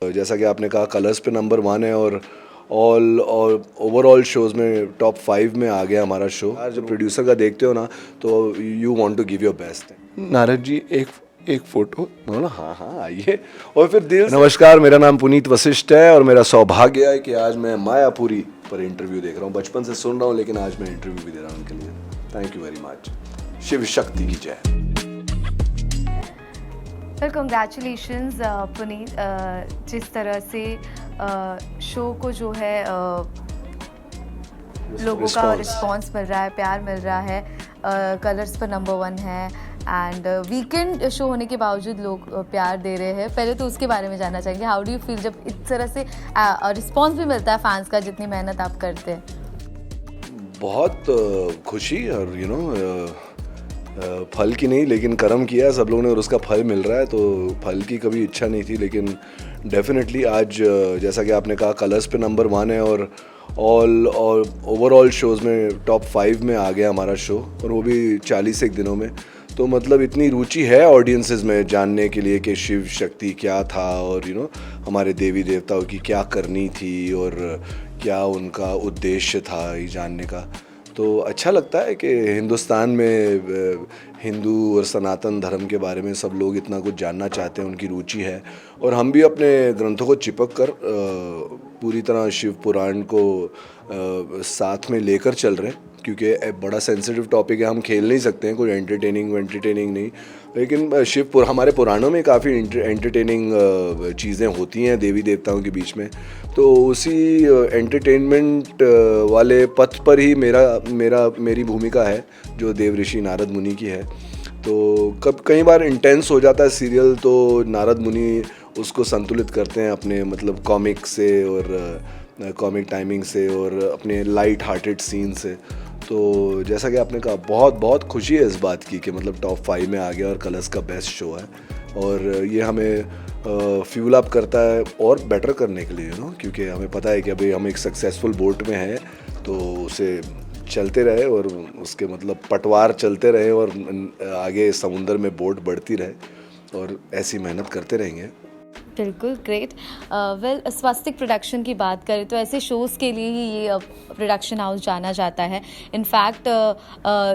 जैसा कि आपने कहा कलर्स पे नंबर 1 है और ऑल और ओवरऑल शोज़ में टॉप 5 में आ गया हमारा शो। यार जब प्रोड्यूसर का देखते हो ना तो you want to give your best. Narad ji एक फोटो। बोला हाँ हाँ आइए। और फिर नमस्कार, मेरा नाम पुनीत वशिष्ठ है और मेरा सौभाग्य है कि आज मैं मायापुरी पर इंटरव्यू देख रहा हूँ। बचपन से सुन रहा हूँ लेकिन आज मैं इंटरव्यू भी दे रहा हूँ उनके लिए। Thank you very much. Shiv Shakti की जय। वेल कंग्रेचुलेशंस पुनीत, जिस तरह से शो को जो है लोगों का रिस्पांस मिल रहा है, प्यार मिल रहा है, कलर्स पर नंबर 1 है एंड वीकेंड शो होने के बावजूद लोग प्यार दे रहे हैं। पहले तो उसके बारे में जानना चाहेंगे, हाउ डू यू फील जब इस तरह से रिस्पांस भी मिलता है फैंस का जितनी मेहनत आप करते हैं? बहुत खुशी और फल की नहीं लेकिन कर्म किया सब लोगों ने और उसका फल मिल रहा है। तो फल की कभी इच्छा नहीं थी लेकिन डेफिनेटली आज जैसा कि आपने कहा कलर्स पे नंबर 1 है और ऑल और ओवरऑल शोज़ में टॉप 5 में आ गया हमारा शो, और वो भी 40 एक दिनों में। तो मतलब इतनी रुचि है ऑडियंसेस में जानने के लिए कि शिव शक्ति क्या था और हमारे देवी देवताओं की क्या करनी थी और क्या उनका उद्देश्य था ये जानने का। तो अच्छा लगता है कि हिंदुस्तान में हिंदू और सनातन धर्म के बारे में सब लोग इतना कुछ जानना चाहते हैं, उनकी रुचि है। और हम भी अपने ग्रंथों को चिपक कर पूरी तरह शिव पुराण को साथ में लेकर चल रहे हैं, क्योंकि एक बड़ा सेंसिटिव टॉपिक है। हम खेल नहीं सकते हैं कोई एंटरटेनिंग नहीं, लेकिन हमारे पुराणों में काफ़ी एंटरटेनिंग चीज़ें होती हैं देवी देवताओं के बीच में। तो उसी एंटरटेनमेंट वाले पथ पर ही मेरी भूमिका है जो देव ऋषि नारद मुनि की है। तो कई बार इंटेंस हो जाता है सीरियल, तो नारद मुनि उसको संतुलित करते हैं अपने मतलब कॉमिक से और कॉमिक टाइमिंग से और अपने लाइट हार्टेड सीन से। तो जैसा कि आपने कहा बहुत खुशी है इस बात की कि मतलब टॉप 5 में आ गया और कलर्स का बेस्ट शो है, और ये हमें फ्यूल अप करता है और बेटर करने के लिए क्योंकि हमें पता है कि अभी हम एक सक्सेसफुल बोट में हैं, तो उसे चलते रहे और उसके मतलब पटवार चलते रहे और आगे समुंदर में बोट बढ़ती रहे, और ऐसी मेहनत करते रहेंगे। बिल्कुल ग्रेट। वेल स्वास्तिक प्रोडक्शन की बात करें तो ऐसे शोज़ के लिए ही ये प्रोडक्शन हाउस जाना जाता है। इनफैक्ट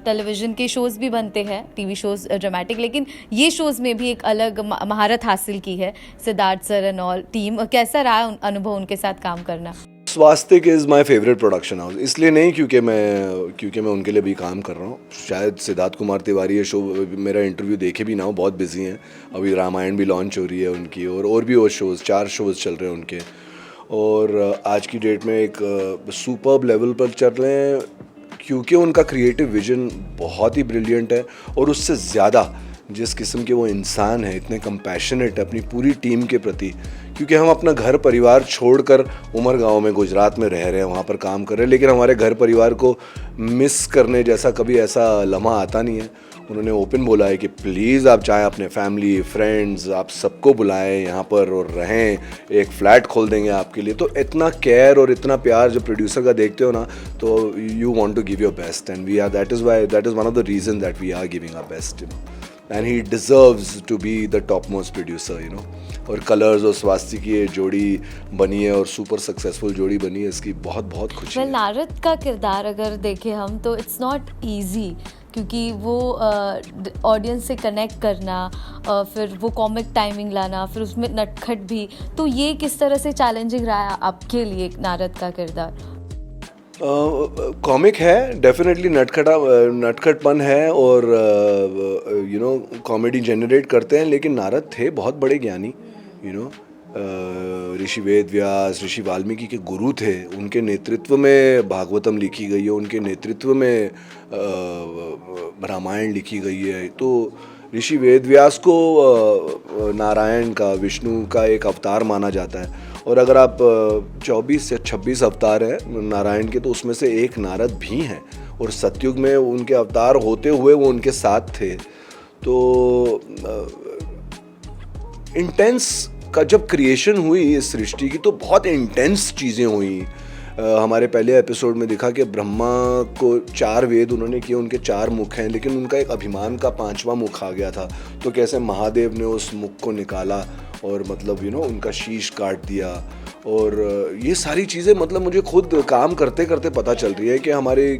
टेलीविज़न के शोज़ भी बनते हैं, टीवी शोज़ ड्रामेटिक, लेकिन ये शोज़ में भी एक अलग महारत हासिल की है Siddharth sir and all team. कैसा रहा अनुभव उनके साथ काम करना? Swastik is my favourite production house, इसलिए नहीं क्योंकि मैं उनके लिए भी काम कर रहा हूँ। शायद सिद्धार्थ कुमार तिवारी ये शो मेरा इंटरव्यू देखे भी ना हो, बहुत बिजी हैं। अभी रामायण भी लॉन्च हो रही है उनकी, और भी वो शोज़ 4 शोज़ चल रहे हैं उनके, और आज की डेट में एक सुपर्ब लेवल पर चल रहे हैं क्योंकि उनका क्रिएटिव विजन बहुत ही ब्रिलियंट है। और उससे ज़्यादा जिस किस्म के वो इंसान है, इतने कंपैशनेट है अपनी पूरी टीम के प्रति, क्योंकि हम अपना घर परिवार छोड़कर उमर गांव में गुजरात में रह रहे हैं, वहाँ पर काम कर रहे हैं, लेकिन हमारे घर परिवार को मिस करने जैसा कभी ऐसा लम्हा आता नहीं है। उन्होंने ओपन बोला है कि प्लीज़ आप चाहे अपने फैमिली फ्रेंड्स आप सबको बुलाएं यहाँ पर और रहें, एक फ़्लैट खोल देंगे आपके लिए। तो इतना केयर और इतना प्यार जब प्रोड्यूसर का देखते हो ना तो you want to give your best, and that is one of the reason that we are giving our best, and he deserves to be the topmost producer, और कलर्स और स्वास्तिक की ये जोड़ी बनी है और सुपर सक्सेसफुल जोड़ी बनी है, इसकी बहुत खुशी है। नारद का किरदार अगर देखें हम तो इट्स नॉट ईजी, क्योंकि वो ऑडियंस से कनेक्ट करना, फिर वो कॉमिक टाइमिंग लाना, फिर उसमें नटखट भी। तो ये किस तरह से चैलेंजिंग रहा आपके लिए नारद का किरदार? कॉमिक है, डेफिनेटली नटखटपन है और कॉमेडी जनरेट करते हैं, लेकिन नारद थे बहुत बड़े ज्ञानी। ऋषि वेद व्यास, ऋषि वाल्मीकि के गुरु थे, उनके नेतृत्व में भागवतम लिखी गई है, उनके नेतृत्व में रामायण लिखी गई है। तो ऋषि वेद व्यास को नारायण का, विष्णु का एक अवतार माना जाता है, और अगर आप 24 या 26 अवतार हैं नारायण के, तो उसमें से एक नारद भी हैं, और सतयुग में उनके अवतार होते हुए वो उनके साथ थे। तो इंटेंस का जब क्रिएशन हुई इस सृष्टि की तो बहुत इंटेंस चीज़ें हुई। हमारे पहले एपिसोड में दिखा कि ब्रह्मा को 4 वेद उन्होंने किए, उनके 4 मुख हैं, लेकिन उनका एक अभिमान का 5वां मुख आ गया था। तो कैसे महादेव ने उस मुख को निकाला और मतलब उनका शीश काट दिया। और ये सारी चीज़ें मतलब मुझे खुद काम करते करते पता चल रही है कि हमारे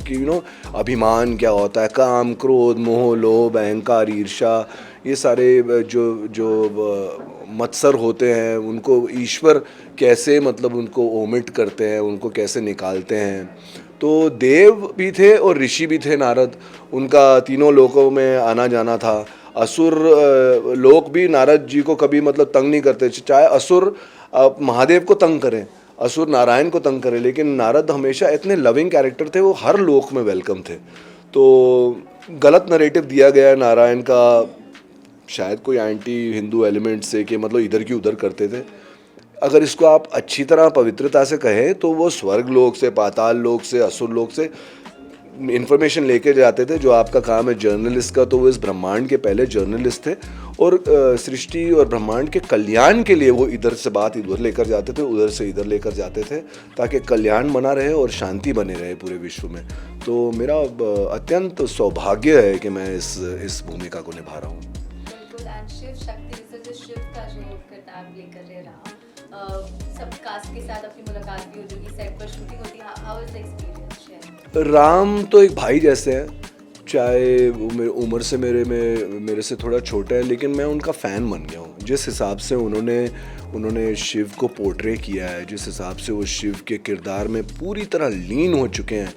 अभिमान क्या होता है, काम, क्रोध, मोह, लोभ, अहंकार, ईर्ष्या, ये सारे जो जो मत्सर होते हैं उनको ईश्वर कैसे मतलब उनको ओमिट करते हैं, उनको कैसे निकालते हैं। तो देव भी थे और ऋषि भी थे नारद, उनका तीनों लोकों में आना जाना था। असुर लोक भी नारद जी को कभी मतलब तंग नहीं करते, चाहे असुर महादेव को तंग करें, असुर नारायण को तंग करें, लेकिन नारद हमेशा इतने लविंग कैरेक्टर थे, वो हर लोक में वेलकम थे। तो गलत नरेटिव दिया गया है नारायण का, शायद कोई एंटी हिंदू एलिमेंट से, कि मतलब इधर की उधर करते थे। अगर इसको आप अच्छी तरह पवित्रता से कहें तो वो स्वर्ग लोक से, पाताल लोक से, असुर लोक से इन्फॉर्मेशन लेके जाते थे। जो आपका काम है जर्नलिस्ट का, तो वो इस ब्रह्मांड के पहले जर्नलिस्ट थे, और सृष्टि और ब्रह्मांड के कल्याण के लिए वो इधर से बात इधर लेकर जाते थे, उधर से इधर लेकर जाते थे, ताकि कल्याण बना रहे और शांति बने रहे पूरे विश्व में। तो मेरा अत्यंत सौभाग्य है कि मैं इस भूमिका को निभा रहा हूँ। बिल्कुल। एंड शिव शक्ति से शिव का जो किरदार प्ले कर रहे रहा, सब कास्ट के साथ अपनी मुलाकात भी हो चुकी, सेट पर शूटिंग होती है, how is the experience share? Ram तो एक भाई जैसे हैं, चाहे वो उम्र से मेरे से थोड़ा छोटा है, लेकिन मैं उनका फ़ैन बन गया हूँ। जिस हिसाब से उन्होंने शिव को पोर्ट्रे किया है, जिस हिसाब से वो शिव के किरदार में पूरी तरह लीन हो चुके हैं,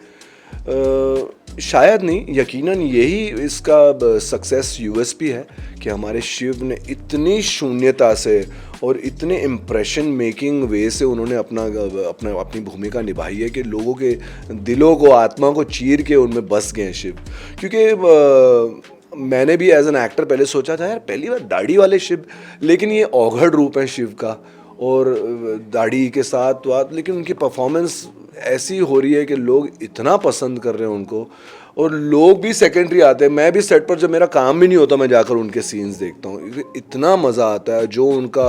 शायद नहीं, यकीनन यही इसका सक्सेस यूएसपी है कि हमारे शिव ने इतनी शून्यता से और इतने इम्प्रेशन मेकिंग वे से उन्होंने अपनी भूमिका निभाई है कि लोगों के दिलों को, आत्मा को चीर के उनमें बस गए हैं शिव। क्योंकि मैंने भी एज एन एक्टर पहले सोचा था यार पहली बार दाढ़ी वाले शिव, लेकिन ये औघड़ रूप है शिव का, और दाढ़ी के साथ लेकिन उनकी परफॉर्मेंस ऐसी हो रही है कि लोग इतना पसंद कर रहे हैं उनको, और लोग भी सेकेंडरी आते हैं। मैं भी सेट पर जब मेरा काम भी नहीं होता, मैं जाकर उनके सीन्स देखता हूँ, इतना मज़ा आता है। जो उनका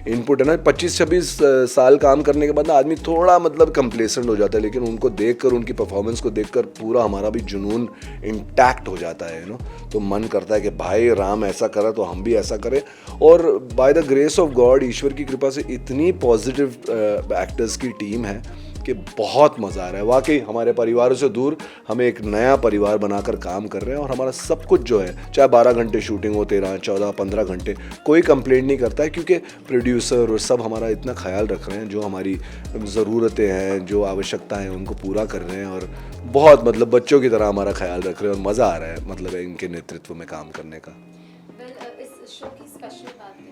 इनपुट है ना, 25-26 साल काम करने के बाद ना आदमी थोड़ा मतलब कंप्लेसेंट हो जाता है, लेकिन उनको देखकर, उनकी परफॉर्मेंस को देखकर पूरा हमारा भी जुनून इंटैक्ट हो जाता है तो मन करता है कि भाई राम ऐसा करा तो हम भी ऐसा करें। और by the grace of God, ईश्वर की कृपा से इतनी पॉजिटिव एक्टर्स की टीम है कि बहुत मज़ा आ रहा है। वाकई हमारे परिवारों से दूर हम एक नया परिवार बनाकर काम कर रहे हैं, और हमारा सब कुछ जो है, चाहे 12 घंटे शूटिंग हो, 13, 14, 15 घंटे, कोई कंप्लेंट नहीं करता है, क्योंकि प्रोड्यूसर और सब हमारा इतना ख्याल रख रहे हैं, जो हमारी ज़रूरतें हैं, जो आवश्यकताएं हैं, उनको पूरा कर रहे हैं, और बहुत मतलब बच्चों की तरह हमारा ख्याल रख रहे हैं, और मज़ा आ रहा है मतलब इनके नेतृत्व में काम करने का। इस शो की स्पेशल बात है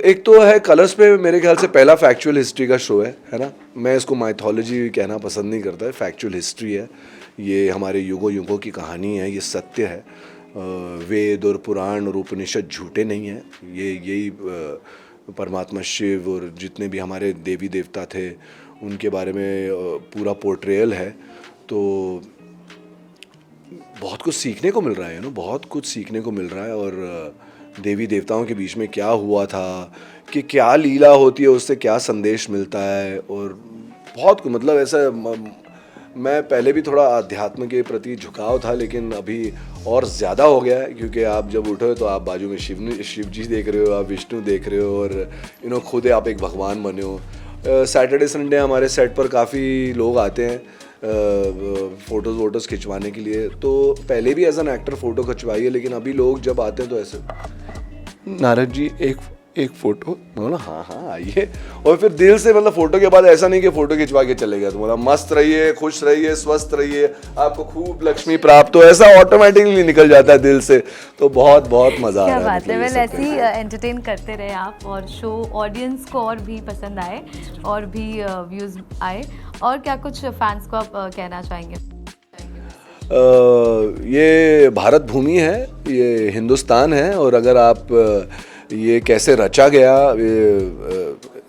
एक तो है कलर्स पे मेरे ख्याल से पहला फैक्चुअल हिस्ट्री का शो है ना। मैं इसको माइथोलॉजी कहना पसंद नहीं करता है, फैक्चुअल हिस्ट्री है। ये हमारे युगों युगों की कहानी है, ये सत्य है। वेद और पुराण और उपनिषद झूठे नहीं हैं। यही परमात्मा शिव और जितने भी हमारे देवी देवता थे उनके बारे में पूरा पोर्ट्रेयल है। तो बहुत कुछ सीखने को मिल रहा है बहुत कुछ सीखने को मिल रहा है। और देवी देवताओं के बीच में क्या हुआ था, कि क्या लीला होती है, उससे क्या संदेश मिलता है, और बहुत कुछ मतलब ऐसा। मैं पहले भी थोड़ा अध्यात्म के प्रति झुकाव था, लेकिन अभी और ज़्यादा हो गया है, क्योंकि आप जब उठो तो आप बाजू में शिव जी देख रहे हो, आप विष्णु देख रहे हो, और खुद आप एक भगवान बने हो। सैटरडे संडे हमारे सेट पर काफ़ी लोग आते हैं फ़ोटोज़ खिंचवाने के लिए। तो पहले भी एज एन एक्टर फ़ोटो खिंचवाई है, लेकिन अभी लोग जब आते हैं तो ऐसे, नारद जी एक फोटो। बोला हाँ आइए। और फिर दिल से मतलब फ़ोटो के बाद ऐसा नहीं कि फ़ोटो खिंचवा के चले गए, तो बोला मस्त रहिए, खुश रहिए, स्वस्थ रहिए, आपको खूब लक्ष्मी प्राप्त हो, ऐसा ऑटोमेटिकली निकल जाता है दिल से। तो बहुत बहुत मज़ा आ रहा है। क्या बात है। वेल ऐसे ही एंटरटेन करते रहे आप, और शो ऑडियंस को और भी पसंद आए, और भी व्यूज़ आए। और क्या कुछ फैंस को आप कहना चाहेंगे? ये भारत भूमि है, ये हिंदुस्तान है, और अगर आप ये कैसे रचा गया,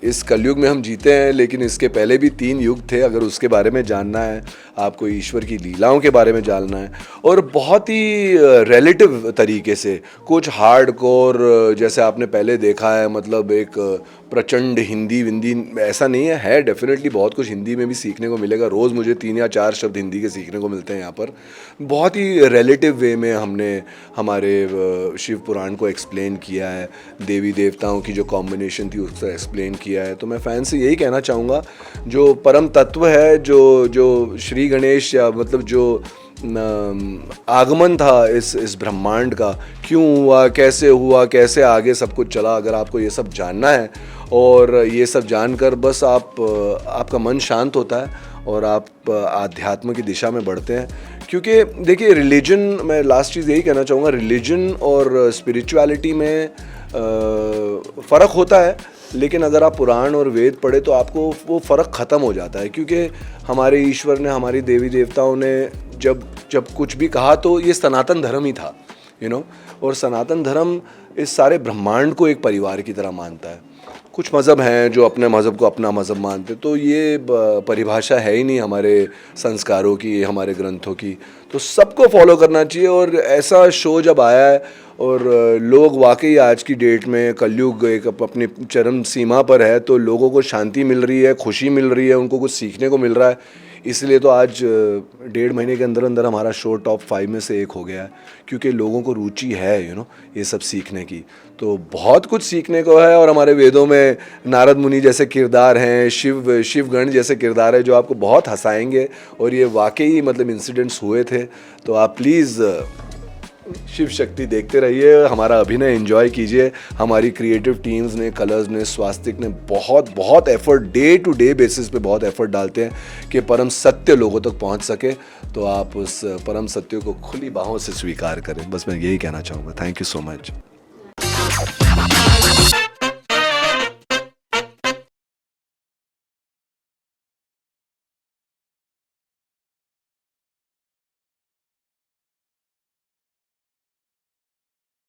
इस कलयुग में हम जीते हैं, लेकिन इसके पहले भी 3 युग थे। अगर उसके बारे में जानना है, आपको ईश्वर की लीलाओं के बारे में जानना है, और बहुत ही रिलेटिव तरीके से, कुछ हार्डकोर जैसे आपने पहले देखा है, मतलब एक प्रचंड हिंदी विंदी ऐसा नहीं है डेफिनेटली बहुत कुछ हिंदी में भी सीखने को मिलेगा। रोज़ मुझे 3 या 4 शब्द हिंदी के सीखने को मिलते हैं यहाँ पर। बहुत ही रिलेटिव वे में हमने हमारे शिव पुराण को एक्सप्लेन किया है, देवी देवताओं की जो कॉम्बिनेशन थी उसको एक्सप्लेन किया है। तो मैं फ़ैन से यही कहना चाहूँगा, जो परम तत्व है, जो श्री गणेश या मतलब जो आगमन था इस ब्रह्मांड का, क्यों हुआ, कैसे आगे सब कुछ चला, अगर आपको ये सब जानना है और ये सब जानकर बस आपका मन शांत होता है और आप आध्यात्म की दिशा में बढ़ते हैं। क्योंकि देखिए रिलीजन, मैं लास्ट चीज़ यही कहना चाहूँगा, रिलीजन और स्पिरिचुअलिटी में फ़र्क होता है, लेकिन अगर आप पुराण और वेद पढ़े तो आपको वो फ़र्क ख़त्म हो जाता है। क्योंकि हमारे ईश्वर ने, हमारी देवी देवताओं ने जब कुछ भी कहा तो ये सनातन धर्म ही था, और सनातन धर्म इस सारे ब्रह्मांड को एक परिवार की तरह मानता है। कुछ मज़हब हैं जो अपने मज़हब को अपना मज़हब मानते, तो ये परिभाषा है ही नहीं हमारे संस्कारों की, हमारे ग्रंथों की। तो सबको फॉलो करना चाहिए। और ऐसा शो जब आया है और लोग वाकई आज की डेट में, कलयुग एक अपनी चरम सीमा पर है, तो लोगों को शांति मिल रही है, खुशी मिल रही है, उनको कुछ सीखने को मिल रहा है। इसलिए तो आज 1.5 महीने के अंदर हमारा शो टॉप 5 में से एक हो गया है, क्योंकि लोगों को रुचि है ये सब सीखने की। तो बहुत कुछ सीखने को है। और हमारे वेदों में नारद मुनि जैसे किरदार हैं, शिवगण जैसे किरदार है जो आपको बहुत हंसाएंगे, और ये वाकई मतलब इंसिडेंट्स हुए थे। तो आप प्लीज़ शिव शक्ति देखते रहिए, हमारा अभिनय एंजॉय कीजिए। हमारी क्रिएटिव टीम्स ने, कलर्स ने, स्वास्तिक ने बहुत effort, day to day basis पे बहुत एफर्ट डालते हैं कि परम सत्य लोगों तक पहुंच सके। तो आप उस परम सत्य को खुली बाहों से स्वीकार करें, बस मैं यही कहना चाहूँगा। Thank you so much.